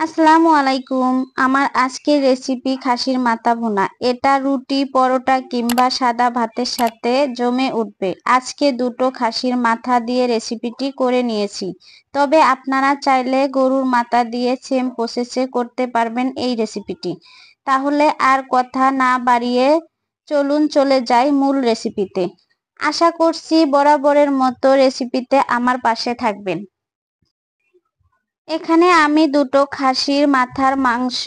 আসসালামু আলাইকুম। আমার আজকের রেসিপি খাসির মাথা ভুনা। এটা রুটি, পরোটা কিংবা সাদা ভাতের সাথে জমে উঠবে। আজকে দুটো খাসির মাথা দিয়ে রেসিপিটি করে নিয়েছি। তবে আপনারা চাইলে গরুর মাথা দিয়ে সেম প্রসেসে করতে পারবেন এই রেসিপিটি। তাহলে আর কথা না বাড়িয়ে চলুন চলে যাই মূল রেসিপিতে। আশা করছি বরাবরের মতো রেসিপিতে আমার পাশে থাকবেন। এখানে আমি দুটো খাসির মাথার মাংস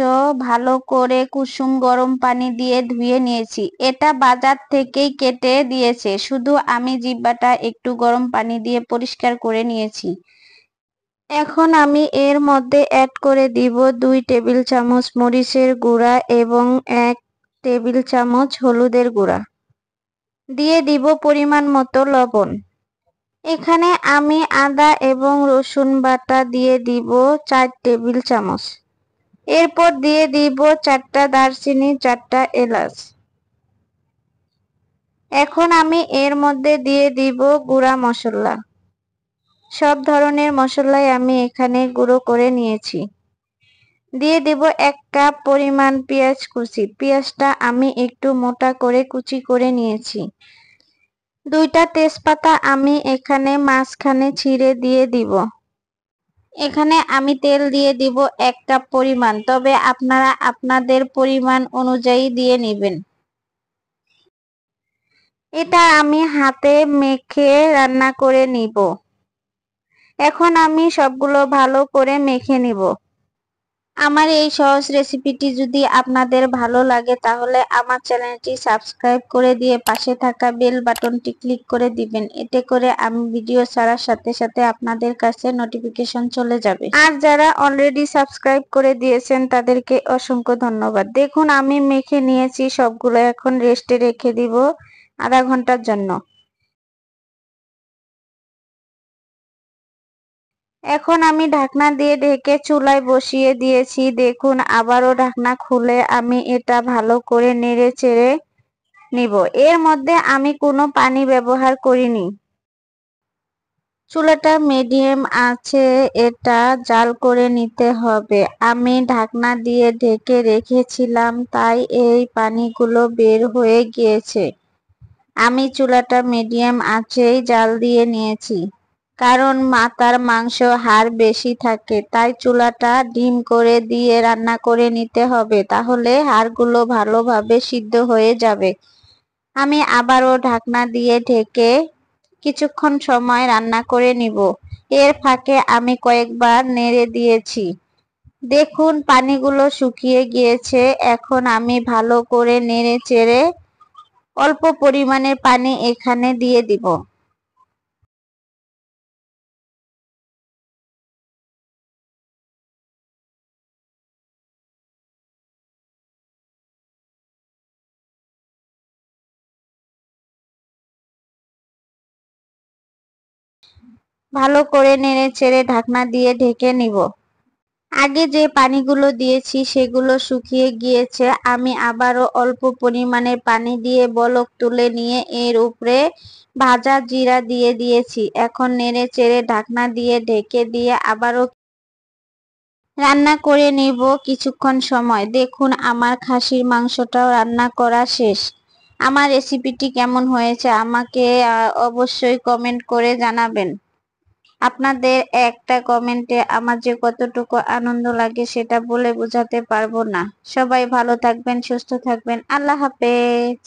ভালো করে কুসুম গরম পানি দিয়ে ধুয়ে নিয়েছি। এটা বাজার থেকেই কেটে দিয়েছে, শুধু আমি জিহ্বাটা একটু গরম পানি দিয়ে পরিষ্কার করে নিয়েছি। এখন আমি এর মধ্যে অ্যাড করে দিব 2 টেবিল চামচ মরিচের গুঁড়া এবং 1 টেবিল চামচ হলুদের গুঁড়া। দিয়ে দিব পরিমাণ মতো লবণ। এখানে আমি আদা এবং রসুন বাটা দিয়ে দিব 4 টেবিল চামচ। এরপর দিয়ে দিব 4টা দারচিনি, 4টা এলাচ। এখন আমি এর মধ্যে দিয়ে দিব গুঁড়া মশলা। সব ধরনের মশলাই আমি এখানে গুঁড়ো করে নিয়েছি। দিয়ে দিব 1 কাপ পরিমাণ পেঁয়াজ কুচি। পেঁয়াজটা আমি একটু মোটা করে কুচি করে নিয়েছি। 2টা তেজপাতা আমি এখানে মাঝখানে ছিঁড়ে দিয়ে দিব। এখানে আমি তেল দিয়ে দিব 1 কাপ পরিমাণ, তবে আপনারা আপনাদের পরিমাণ অনুযায়ী দিয়ে নেবেন। এটা আমি হাতে মেখে রান্না করে নিব। এখন আমি সবগুলো ভালো করে মেখে নিব। আমার এই সহজ রেসিপিটি যদি আপনাদের ভালো লাগে তাহলে আমার চ্যানেলটি সাবস্ক্রাইব করে দিয়ে পাশে থাকা বেল বাটনটি ক্লিক করে দিবেন। এতে করে আমি ভিডিও ছাড়ার সাথে সাথে আপনাদের কাছে নোটিফিকেশন চলে যাবে। আর যারা অলরেডি সাবস্ক্রাইব করে দিয়েছেন তাদেরকে অসংখ্য ধন্যবাদ। দেখুন আমি মেখে নিয়েছি সবগুলো, এখন রেস্টে রেখে দিব আধা ঘন্টার জন্য। এখন আমি ঢাকনা দিয়ে ঢেকে চুলায় বসিয়ে দিয়েছি। দেখুন আবারও ঢাকনা খুলে আমি এটা ভালো করে নেড়ে চেড়ে নিব। এর মধ্যে আমি কোনো পানি ব্যবহার করিনি। চুলাটা মিডিয়াম আছে, এটা জাল করে নিতে হবে। আমি ঢাকনা দিয়ে ঢেকে রেখেছিলাম, তাই এই পানিগুলো বের হয়ে গিয়েছে। আমি চুলাটা মিডিয়াম আঁচেই জাল দিয়ে নিয়েছি, কারণ মাথার মাংস হাড় বেশি থাকে, তাই চুলাটা ডিম করে দিয়ে রান্না করে নিতে হবে, তাহলে হাড়গুলো ভালোভাবে সিদ্ধ হয়ে যাবে। আমি আবারও ঢাকনা দিয়ে ঢেকে কিছুক্ষণ সময় রান্না করে নিব। এর ফাঁকে আমি কয়েকবার নেড়ে দিয়েছি। দেখুন পানিগুলো শুকিয়ে গিয়েছে। এখন আমি ভালো করে নেড়ে চেড়ে অল্প পরিমাণে পানি এখানে দিয়ে দিব। ভালো করে নেড়ে চেড়ে ঢাকনা দিয়ে ঢেকে নিব। আগে যে পানিগুলো দিয়েছি সেগুলো শুকিয়ে গিয়েছে। আমি আবারও অল্প পরিমাণে পানি দিয়ে বলক তুলে নিয়ে এর উপরে ভাজা জিরা দিয়ে দিয়েছি। এখন নেড়ে চেড়ে ঢাকনা দিয়ে ঢেকে দিয়ে আবারও রান্না করে নিব কিছুক্ষণ সময়। দেখুন আমার খাসির মাংসটাও রান্না করা শেষ। আমার রেসিপিটি কেমন হয়েছে আমাকে অবশ্যই কমেন্ট করে জানাবেন। আপনাদের একটা কমেন্টে আমার যে কতটুকু আনন্দ লাগে সেটা বলে বোঝাতে পারবো না। সবাই ভালো থাকবেন, সুস্থ থাকবেন। আল্লাহ হাফেজ।